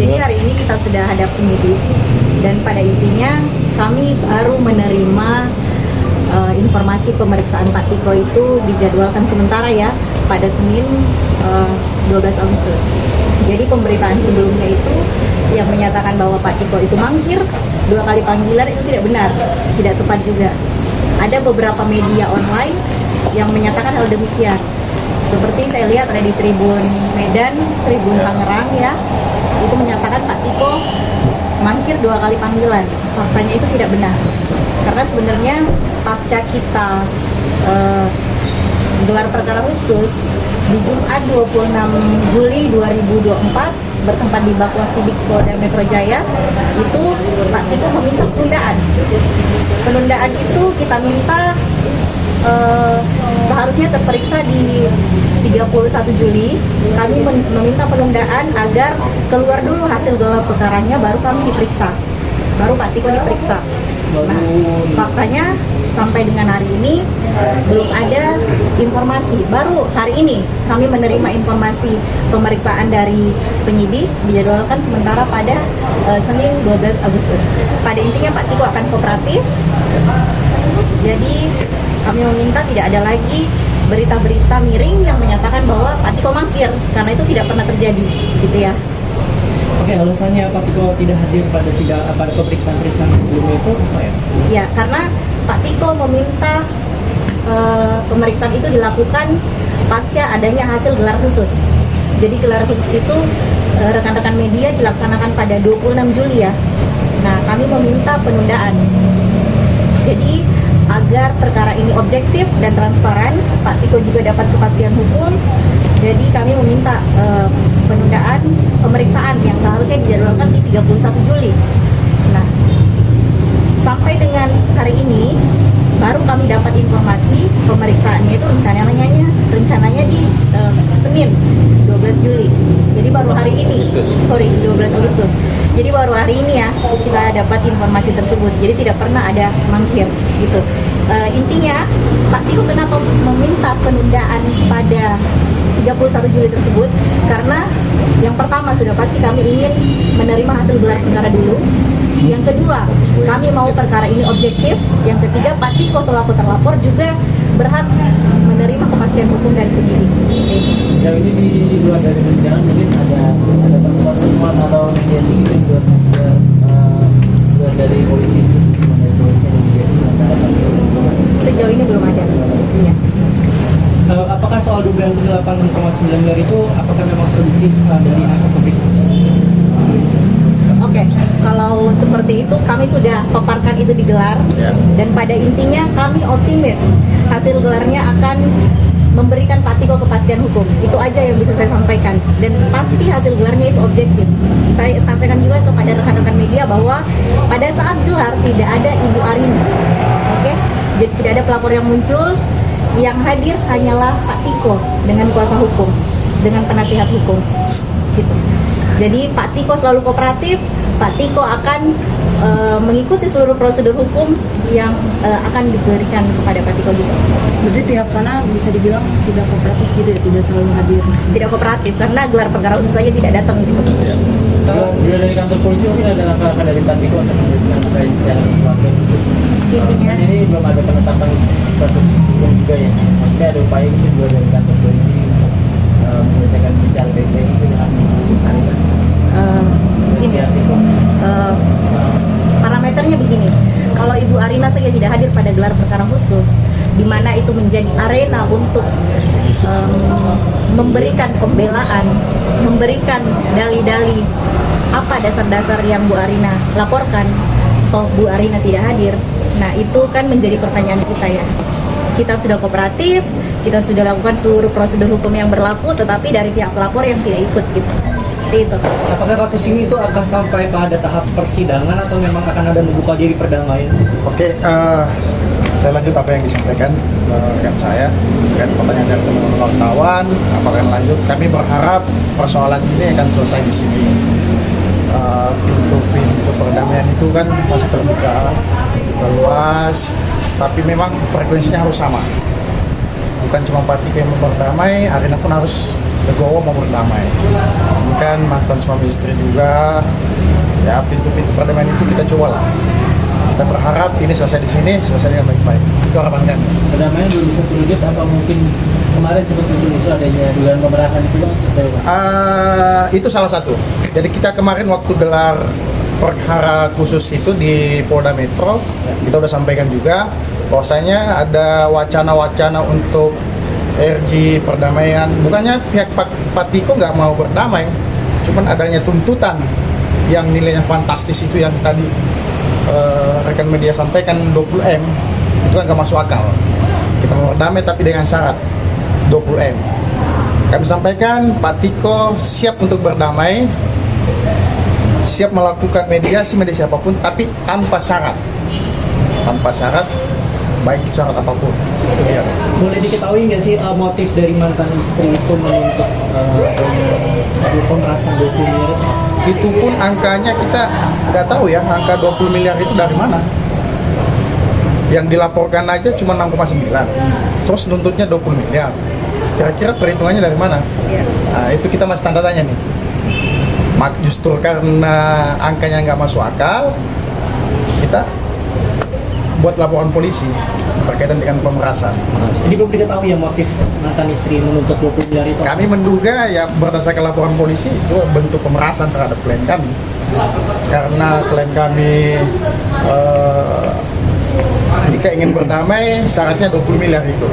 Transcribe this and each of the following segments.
Jadi hari ini kita sudah hadap penyidik dan pada intinya kami baru menerima informasi pemeriksaan Pak Tiko itu dijadwalkan sementara ya pada Senin 12 Agustus. Jadi pemberitaan sebelumnya itu yang menyatakan bahwa Pak Tiko itu mangkir 2 kali panggilan itu tidak benar, tidak tepat juga. Ada beberapa media online yang menyatakan hal demikian. Seperti saya lihat ada di Tribun Medan, Tribun Tangerang ya, itu menyatakan Pak Tiko mangkir 2 kali panggilan. Faktanya itu tidak benar. Karena sebenarnya pasca kita gelar perkara khusus di Jumat 26 Juli 2024 bertempat di Bakwasidik Polda Metro Jaya, itu Pak Tiko meminta penundaan. Penundaan itu kita minta seharusnya terperiksa di 31 Juli. Kami meminta penundaan agar keluar dulu hasil gelar perkaranya, baru kami diperiksa, baru Pak Tiko diperiksa. Nah, faktanya sampai dengan hari ini belum ada informasi. Baru hari ini kami menerima informasi pemeriksaan dari penyidik dijadwalkan sementara pada Senin 12 Agustus. Pada intinya Pak Tiko akan kooperatif. Jadi kami meminta tidak ada lagi berita-berita miring yang menyatakan bahwa Pak Tiko mangkir, karena itu tidak pernah terjadi, gitu ya. Oke, alasannya Pak Tiko tidak hadir pada pada pemeriksaan sebelumnya itu apa ya? Ya, karena Pak Tiko meminta pemeriksaan itu dilakukan pasca adanya hasil gelar khusus. Jadi gelar khusus itu rekan-rekan media dilaksanakan pada 26 Juli ya. Nah, kami meminta penundaan. Jadi agar perkara ini objektif dan transparan, Pak Tiko juga dapat kepastian hukum. Jadi kami meminta penundaan pemeriksaan yang seharusnya dijadwalkan di 31 Juli. Nah, sampai dengan hari ini baru kami dapat informasi pemeriksaannya itu rencananya di Senin 12 Juli. Jadi baru hari ini, 12 Agustus. Jadi baru hari ini ya kita dapat informasi tersebut. Jadi tidak pernah ada mangkir gitu. Intinya Pak Tiko kenapa meminta penundaan pada 31 Juli tersebut? Karena yang pertama sudah pasti kami ingin menerima hasil gelar perkara dulu. Yang kedua, kami mau perkara ini objektif. Yang ketiga, Pak Tiko selaku terlapor juga berhak menerima kepastian hukum dari penyidik. Sejauh ini di luar dari persidangan mungkin ada pertemuan atau mediasi gitu di luar dari polisi, dari polisi ada mediasi antara Pak Tiko dan Polri. Sejauh ini belum ada. Iya. Apakah soal dugaan penggelapan 0,9 miliar itu apakah memang terbukti dari hasil pemeriksaan? Oke, kalau seperti itu kami sudah paparkan itu digelar dan pada intinya kami optimis hasil gelarnya akan memberikan Pak Tiko kepastian hukum. Itu aja yang bisa saya sampaikan dan pasti hasil gelarnya itu objektif. Saya sampaikan juga kepada rekan-rekan media bahwa pada saat gelar tidak ada Ibu Arina. Oke, jadi tidak ada pelapor yang muncul. Yang hadir hanyalah Pak Tiko dengan kuasa hukum, dengan penasihat hukum. Gitu. Jadi Pak Tiko selalu kooperatif. Pak Tiko akan mengikuti seluruh prosedur hukum yang akan diberikan kepada Pak Tiko gitu. Berarti pihak sana bisa dibilang tidak kooperatif gitu ya, tidak selalu hadir. Tidak kooperatif karena gelar perkara khusus saja tidak datang gitu. Dua dari kantor polisi mungkin ada langkah dari Pak Tiko untuk menjelaskan saya secara keluarga gitu. Intinya Kan ini belum ada penetapan status hukum juga ya. Maksudnya ada upaya gitu juga dari kantor polisi menyelesaikan secara baik-baik itu dengan Arina. Begini, parameternya begini. Kalau Ibu Arina saja tidak hadir pada gelar perkara khusus, di mana itu menjadi arena untuk memberikan pembelaan, memberikan dalih-dalih apa dasar-dasar yang Bu Arina laporkan, toh Bu Arina tidak hadir. Nah, itu kan menjadi pertanyaan kita ya. Kita sudah kooperatif, kita sudah lakukan seluruh prosedur hukum yang berlaku, tetapi dari pihak pelapor yang tidak ikut gitu. Itu. Apakah kasus ini itu akan sampai pada tahap persidangan atau memang akan ada membuka diri perdamaian? Oke, saya lanjut apa yang disampaikan rekan saya dengan pertanyaan dari teman-teman wartawan. Apakah lanjut? Kami berharap persoalan ini akan selesai di sini. Pintu perdamaian itu kan masih terbuka luas, tapi memang frekuensinya harus sama. Bukan cuma Pak Tiko yang mau berdamai, Arina pun harus legowo mau berdamai. Ini kan mantan suami istri juga, ya pintu-pintu perdamaian itu kita coba lah. Kita berharap ini selesai di sini, selesai dengan baik-baik. Itu harapan kami. Perdamaian belum bisa terwujud, apa mungkin kemarin sempat muncul isu adanya dugaan pemerasan itu bang? Seperti apa? Itu salah satu. Jadi kita kemarin waktu gelar perkara khusus itu di Polda Metro, kita udah sampaikan juga bahwasanya ada wacana-wacana untuk RG perdamaian. Bukannya pihak Pak Tiko nggak mau berdamai, cuman adanya tuntutan yang nilainya fantastis itu yang tadi rekan media sampaikan 20M, itu kan nggak masuk akal. Kita mau berdamai tapi dengan syarat 20M. Kami sampaikan Pak Tiko siap untuk berdamai, siap melakukan mediasi siapapun, tapi tanpa syarat, baik syarat apapun. Itu dia. Boleh diketahui nggak sih motif dari mantan istri itu menuntut pemerasan 20 miliar itu? Itu pun angkanya kita nggak tahu ya, angka 20 miliar itu dari mana. Yang dilaporkan aja cuma 6,9, terus nuntutnya 20 miliar. Kira-kira perhitungannya dari mana? Nah, itu kita masih tanda tanya nih. Justru karena angkanya nggak masuk akal, kita buat laporan polisi berkaitan dengan pemerasan. Jadi belum diketahui ya motif mantan istri menuntut 20 miliar itu? Kami menduga ya berdasarkan laporan polisi itu bentuk pemerasan terhadap klien kami. Karena klien kami jika ingin berdamai syaratnya 20 miliar itu.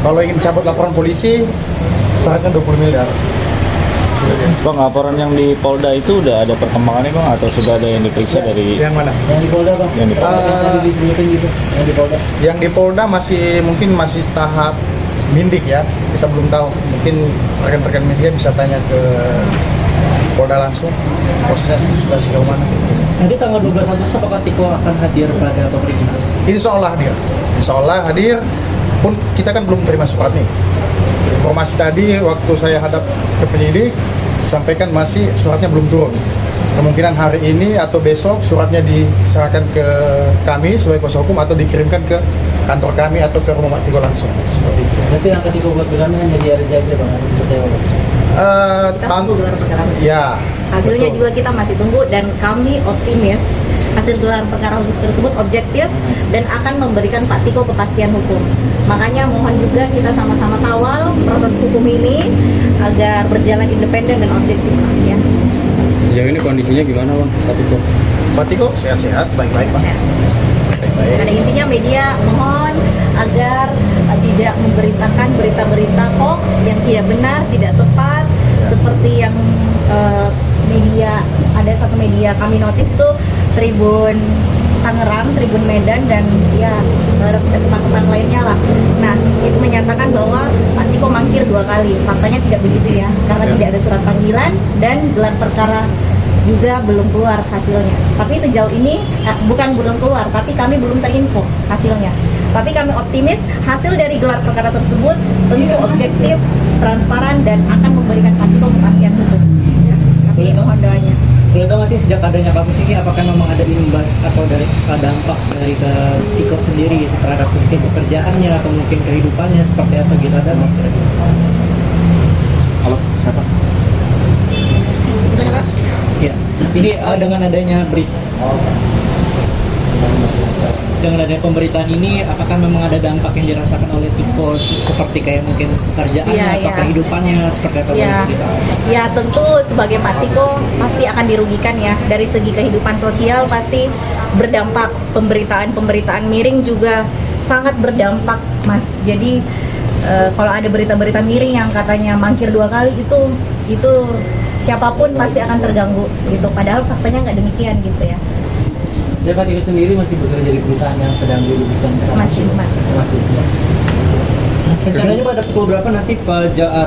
Kalau ingin cabut laporan polisi syaratnya 20 miliar. Bang, laporan yang di Polda itu udah ada perkembangannya bang, atau sudah ada yang diperiksa dari Yang mana? Yang di Polda bang? Yang di Polda. Yang tadi disebutin gitu, yang di Polda. Yang di Polda masih tahap mindik ya, kita belum tahu. Mungkin rekan-rekan media bisa tanya ke Polda langsung, prosesnya sudah sejauh mana. Nanti tanggal 12 Agustus apakah Tiko akan hadir pada pemeriksaan? Insya Allah hadir, pun kita kan belum terima surat nih. Informasi tadi waktu saya hadap ke penyidik, sampaikan masih suratnya belum turun. Kemungkinan hari ini atau besok suratnya diserahkan ke kami sebagai kuasa hukum atau dikirimkan ke kantor kami atau ke rumah Pak Tiko langsung. Seperti itu. Nanti yang Tiko buat berdamai hanya di hari aja bang, seperti apa bang? Kita tunggu gelar perkara khusus. Ya. Hasilnya betul. juga kita masih tunggu dan kami optimis hasil gelar perkara khusus tersebut objektif dan akan memberikan Pak Tiko kepastian hukum. Makanya mohon juga kita sama-sama kawal proses hukum ini agar berjalan independen dan objektif ya. Sejauh ini kondisinya gimana bang, Pak Tiko? Pak Tiko sehat-sehat, baik-baik Pak. Baik-baik. Pada intinya media mohon agar tidak memberitakan berita-berita hoax yang tidak benar, tidak tepat, seperti yang media, ada satu media kami notice itu Tribun Tangerang, Tribun Medan, dan ya teman-teman lainnya lah. Nah, itu menyatakan bahwa Pak Tiko mangkir 2 kali. Faktanya tidak begitu ya, karena tidak ada surat panggilan dan gelar perkara juga belum keluar hasilnya. Tapi sejauh ini bukan belum keluar, tapi kami belum terinfo hasilnya. Tapi kami optimis hasil dari gelar perkara tersebut tentu objektif, transparan, dan akan memberikan Pak Tiko kepastian hukum. Ya, tapi mohon doanya. Boleh tahu nggak sih sejak adanya kasus ini apakah memang ada imbas atau dari dampak dari ke Tiko sendiri gitu, terhadap mungkin pekerjaannya atau mungkin kehidupannya seperti apa gitu, ada nggak kira-kira? Halo, siapa? Ya, ini dengan adanya dengan adanya pemberitaan ini, apakah memang ada dampak yang dirasakan oleh Tiko seperti kayak mungkin pekerjaannya Iya, atau iya. kehidupannya seperti apa? Ya, Boleh cerita? ya tentu sebagai Pak Tiko pasti akan dirugikan ya, dari segi kehidupan sosial pasti berdampak. Pemberitaan miring juga sangat berdampak, Mas. Jadi kalau ada berita-berita miring yang katanya mangkir 2 kali itu siapapun pasti akan terganggu gitu. Padahal faktanya nggak demikian gitu ya. Jadi Pak Tiko sendiri masih bekerja di perusahaan yang sedang dirugikan sekarang? Masih. Rencananya pada pukul berapa nanti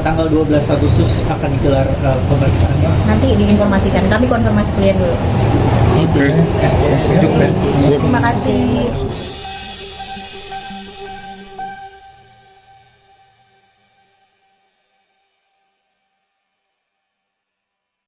tanggal 12 Agustus akan digelar pemeriksaannya? Nanti diinformasikan, kami konfirmasi klien dulu. Tunjuk, Ben. Terima kasih.